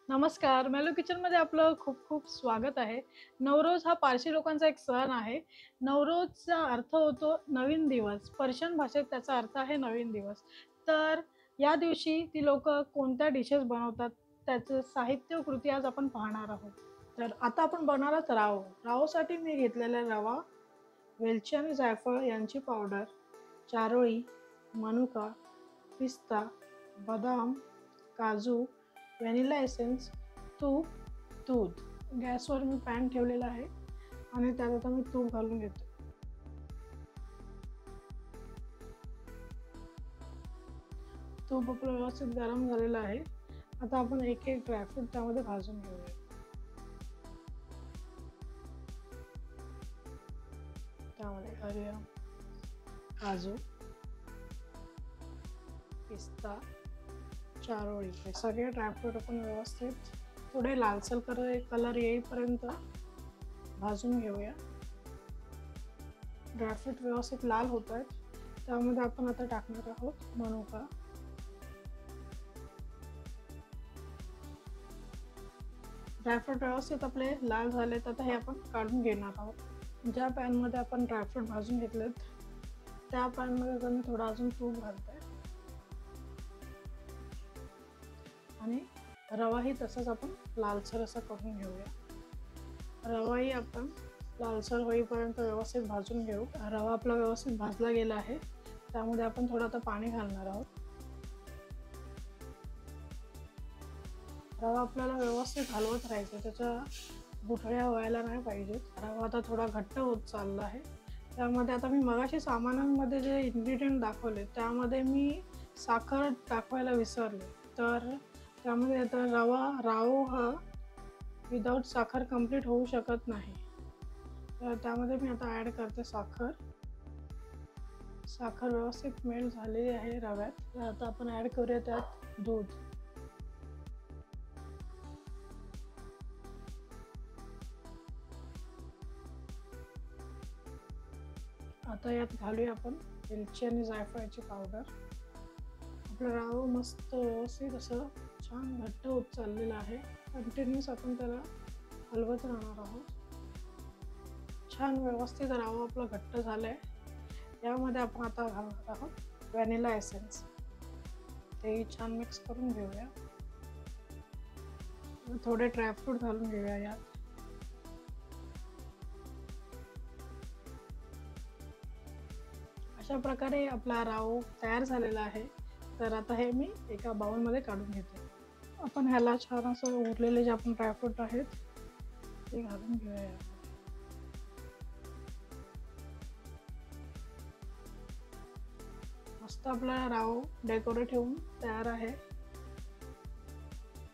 नमस्कार, मेलो किचनमध्ये आपलं खूप खूप स्वागत आहे. नवरोज हा पारशी लोकांचा एक सण आहे. नवरोजचा अर्थ होतो नवीन दिवस. पर्शियन भाषेत त्याचा अर्थ आहे नवीन दिवस. तर या दिवशी ती लोकं कोणत्या डिशेस बनवतात, त्याचं साहित्य कृती आज आपण पाहणार आहोत. तर आता आपण बनवणार आहोत राव. रावसाठी मी घेतलेला रवा, वेलची आणि जायफळ यांची पावडर, चारोळी, मनुका, पिस्ता, बदाम, काजू, व्हॅनिला एसेन्स, तूप, दूध. गॅसवर मी पॅन ठेवलेला आहे आणि त्यात आता मी तूप घालून घेते. तूप आपलं व्यवस्थित गरम झालेलं आहे. आता आपण एक एक ड्रायफ्रूट त्यामध्ये भाजून घेऊया. त्यामध्ये घालूया काजू, पिस्ता, चारोळी हे सगळे ड्रायफ्रूट आपण व्यवस्थित थोडे लालसर कलर येईपर्यंत भाजून घेऊया. ड्रायफ्रूट व्यवस्थित लाल होत आहेत. त्यामध्ये आपण आता टाकणार आहोत मनुका. ड्रायफ्रूट व्यवस्थित आपले लाल झालेत. आता हे आपण काढून घेणार आहोत. ज्या पॅनमध्ये आपण ड्रायफ्रूट भाजून घेतलेत त्या पॅनमध्ये मी थोडं अजून तूप घालते आणि रवाही तसंच आपण लालसर असा करून घेऊया. रवाही आपण लालसर होईपर्यंत व्यवस्थित भाजून घेऊ. रवा आपला व्यवस्थित भाजला गेला आहे. त्यामध्ये आपण थोडं आता पाणी घालणार आहोत. रवा आपल्याला व्यवस्थित हलवत राहायचं, त्याच्या गुठळ्या व्हायला नाही पाहिजेत. रवा आता थोडा घट्ट होत चालला आहे. त्यामध्ये आता मी मगाशी सामानांमध्ये जे इन्ग्रेडियंट दाखवले त्यामध्ये मी साखर टाकवायला विसरले. तर त्यामध्ये आता राव हा विदाऊट साखर कंप्लीट होऊ शकत नाही. तर त्यामध्ये मी आता ॲड करते साखर. साखर व्यवस्थित मेल्ट झालेली आहे रव्यात. तर आता आपण ॲड करूया त्यात दूध. आता यात घालूया आपण वेलची आणि जायफळाची पावडर. आपलं राव मस्त व्यवस्थित असं छान घट्ट होत चाललेलं आहे. कंटिन्यूस आपण त्याला हलवत राहणार आहोत. छान व्यवस्थित राव आपलं घट्ट झालं आहे. यामध्ये आपण आता घालणार आहोत व्हॅनिला एसेन्स. तेही छान मिक्स करून घेऊया. थोडे ड्रायफ्रूट घालून घेऊया यात. अशा प्रकारे आपला राव तयार झालेला आहे. तर आता हे मी एका बाउलमध्ये काढून घेते. आपण ह्याला छान असं उरलेले जे आपण ड्रायफ्रूट आहेत ते घालून घेऊया. मस्त आपला राव डेकोरेट होऊन तयार आहे.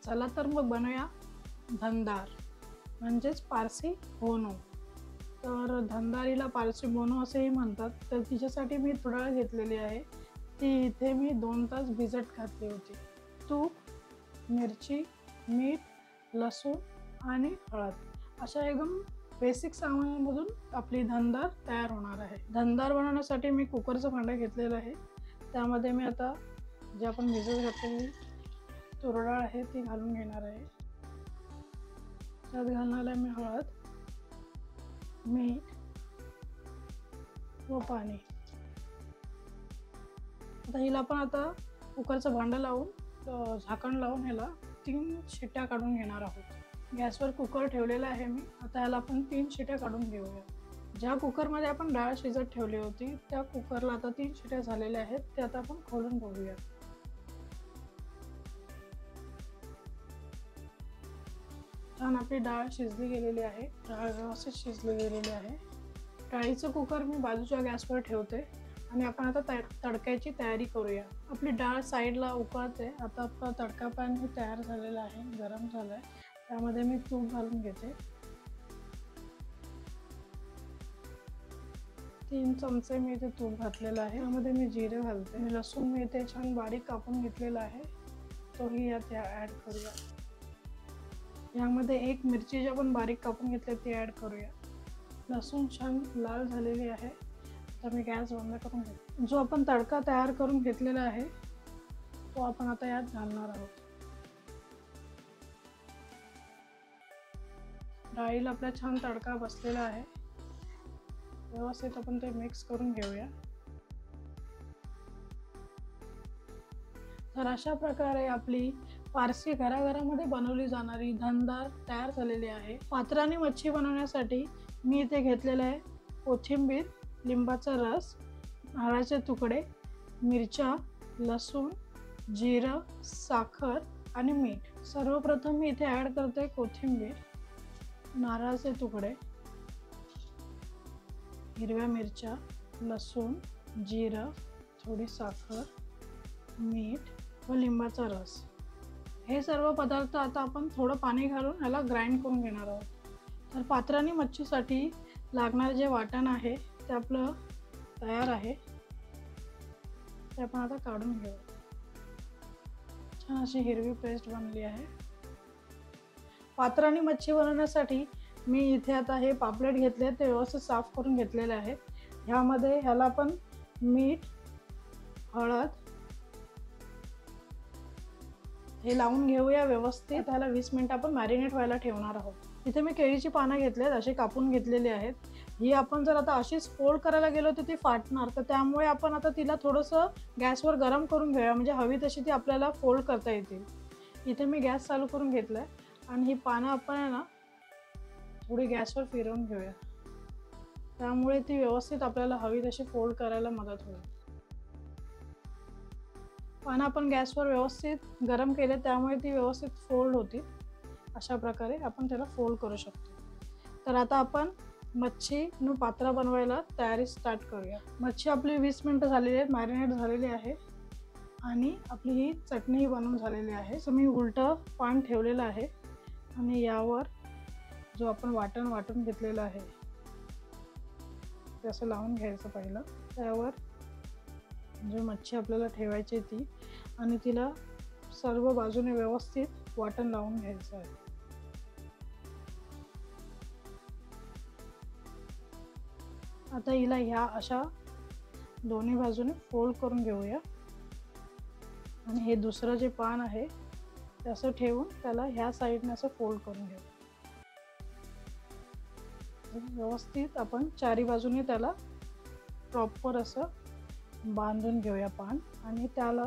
चला तर मग बनवूया धनदार म्हणजेच पारसी बोनो. तर धनदारीला पारसी बोनो असेही म्हणतात. तर तिच्यासाठी मी थोडा वेळ घेतलेली आहे. ती इथे मी 2 तास भिजत घातली होती. तूप, मिरची, मीठ, लसूण आणि हळद अशा एकदम बेसिक सामानांमधून आपली धनदार तयार होणार आहे. धनदार बनवण्यासाठी मी कुकरचं भांडं घेतलेलं आहे. त्यामध्ये मी आता जे आपण भिजत घातलेली तूर डाळ आहे ती घालून घेणार आहे. त्यात घालणार आहे मी हळद, मीठ व पाणी. आता हिला पण आता कुकरचं भांडं लावून झाकण लावून ह्याला 3 शिट्ट्या काढून घेणार आहोत. गॅसवर कुकर ठेवलेला आहे मी. आता ह्याला आपण 3 शिट्ट्या काढून घेऊया. ज्या कुकरमध्ये आपण डाळ शिजत ठेवली होती त्या कुकरला आता 3 शिट्ट्या झालेल्या आहेत. ते आता आपण खोलून बघूया. छान आपली डाळ शिजली गेलेली आहे. डाळ व्यवस्थित शिजली गेलेली आहे. डाळीचं कुकर मी बाजूच्या गॅसवर ठेवते आणि आपण आता तडक्याची तयारी करूया. आपली डाळ साईडला उकळते. आता आपला तडका पॅन हे तयार झालेला आहे, गरम झाला आहे. त्यामध्ये मी तूप घालून घेते. 3 चमचे मी इथे तूप घातलेलं आहे. त्यामध्ये मी जिरे घालते. लसूण मी इथे छान बारीक कापून घेतलेला आहे, तोही यात ॲड करूया. यामध्ये 1 मिरची जी आपण बारीक कापून घेतली ती ॲड करूया. लसूण छान लाल झालेली आहे. तर मी गॅस बंद करून घेते. जो आपण तडका तयार करून घेतलेला आहे तो आपण आता यात घालणार आहोत. डाळीला आपला छान तडका बसलेला आहे. व्यवस्थित आपण ते मिक्स करून घेऊया. तर अशा प्रकारे आपली पारसी घराघरामध्ये बनवली जाणारी धनदार तयार झालेली आहे. पात्राने मच्छी बनवण्यासाठी मी इथे घेतलेलं आहे कोथिंबीर, लिंबाचा रस, नारळाचे तुकडे, मिरच्या, लसूण, जिरं, साखर आणि मीठ. सर्वप्रथम मी इथे ॲड करते कोथिंबीर, नारळाचे तुकडे, हिरव्या मिरच्या, लसूण, जिरं, थोडी साखर, मीठ व लिंबाचा रस. हे सर्व पदार्थ आता आपण थोडं पाणी घालून याला ग्राइंड करून घेणार आहोत. तर पात्राने मच्छीसाठी लागणारे जे वाटण आहे ते आपलं तयार आहे. ते आपण आता काढून घेऊ. छान अशी हिरवी पेस्ट बनली आहे. पात्राने मच्छी बनवण्यासाठी मी इथे आता हे पापलेट घेतले, ते व्यवस्थित साफ करून घेतलेले आहे. ह्याला आपण मीठ, हळद हे लावून घेऊया व्यवस्थित. ह्याला 20 मिनिटं आपण मॅरिनेट व्हायला ठेवणार आहोत. इथे मी केळीची पानं घेतलेत, अशी कापून घेतलेली आहेत. ही आपण जर आता अशीच फोल्ड करायला गेलो तर ती फाटणार, तर त्यामुळे आपण आता तिला थोडंसं गॅसवर गरम करून घेऊया, म्हणजे हवी तशी ती आपल्याला फोल्ड करता येतील. इथे मी गॅस चालू करून घेतलाय आणि ही पानं आपण आहे ना थोडी गॅसवर फिरवून घेऊया, त्यामुळे ती व्यवस्थित आपल्याला हवी तशी फोल्ड करायला मदत होईल. पानं आपण गॅसवर व्यवस्थित गरम केले, त्यामुळे ती व्यवस्थित फोल्ड होती. अशा प्रकारे आपण त्याला फोल्ड करू शकतो. तर आता आपण मच्छी पात्रा बनवायला तयारी स्टार्ट करूया. मच्छी आपली 20 मिनिटं झालेली आहे, मॅरिनेट झालेली आहे आणि आपली ही चटणी बनवून झालेली आहे. सो मी उलटं पान ठेवलेलं आहे आणि यावर जो आपण वाटून घेतलेलं आहे ते असं लावून घ्यायचं पहिलं. त्यावर जो मच्छी आपल्याला ठेवायची ती, आणि तिला सर्व बाजूने व्यवस्थित वाटण लावून घ्यायचं आहे. आता हिला ह्या अशा दोन्ही बाजूने फोल्ड करून घेऊया आणि हे दुसरं जे पान आहे ते असं ठेवून त्याला ह्या साईडने असं फोल्ड करून घेऊ. व्यवस्थित आपण चारी बाजूने त्याला प्रॉपर असं बांधून घेऊया पान, आणि त्याला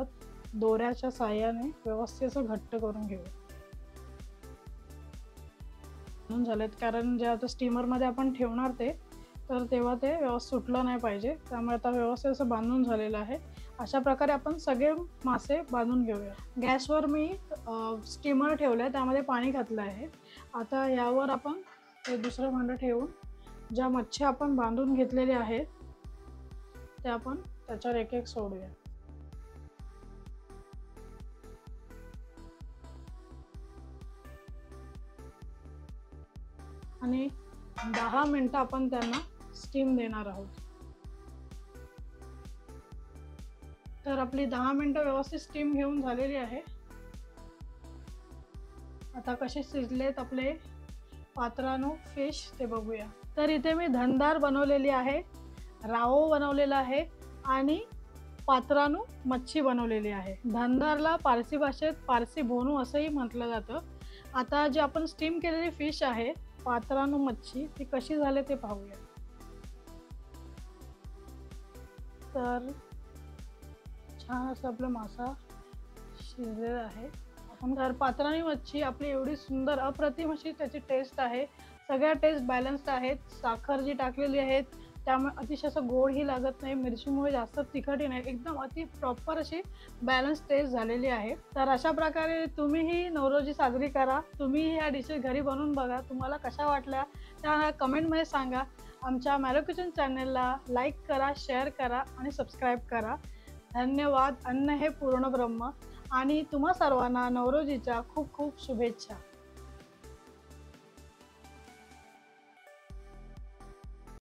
दोऱ्याच्या साहाय्याने व्यवस्थित असं घट्ट करून घेऊ. म्हणून झालेत, कारण जे आता स्टीमरमध्ये आपण ठेवणार ते, तर तेव्हा ते व्यवस्थित सुटलं नाही पाहिजे, त्यामुळे आता व्यवस्थित असं बांधून झालेलं आहे. अशा प्रकारे आपण सगळे मासे बांधून घेऊया. गॅसवर मी स्टीमर ठेवलं आहे, त्यामध्ये पाणी घातलं आहे. आता यावर आपण ते दुसरं भांडं ठेवून ज्या मच्छी आपण बांधून घेतलेल्या आहेत ते आपण त्याच्यावर एक एक सोडूया. आणि 10 मिनिटं आपण त्यांना स्टीम देणार आहोत. तर आपली 10 मिनिटं व्यवस्थित स्टीम घेऊन झालेली आहे. आता कसे शिजलेत आपले पात्रानो फिश ते बघूया. तर इथे मी धनदार बनवलेली आहे, रावो बनवलेला आहे आणि पात्रानो मच्छी बनवलेली आहे. धनदारला पारसी भाषेत पारसी बोनू असंही म्हटलं जातं. आता जी आपण स्टीम केलेली फिश आहे पात्रानो मच्छी, ती कशी झाली ते पाहूया. तर छान असं आपला मासा शिजलेला आहे. आपण तर पात्राने मच्छी आपली एवढी सुंदर अप्रतिम अशी त्याची टेस्ट आहे. सगळ्या टेस्ट बॅलन्स्ड आहेत. साखर जी टाकलेली आहे त्यामुळे अतिशय असं गोडही लागत नाही, मिरचीमुळे जास्त तिखटही नाही, एकदम अति प्रॉपर अशी बॅलन्स टेस्ट झालेली आहे. तर अशा प्रकारे तुम्हीही नवरोजी साजरी करा. तुम्ही ह्या डिशेस घरी बनवून बघा. तुम्हाला कशा वाटल्या त्या कमेंटमध्ये सांगा. आमच्या मॅलो किचन चॅनलला लाईक करा, शेअर करा आणि सबस्क्राईब करा. धन्यवाद. अन्न हे पूर्ण ब्रह्म. आणि तुम्हा सर्वांना नवरोजीच्या खूप खूप शुभेच्छा.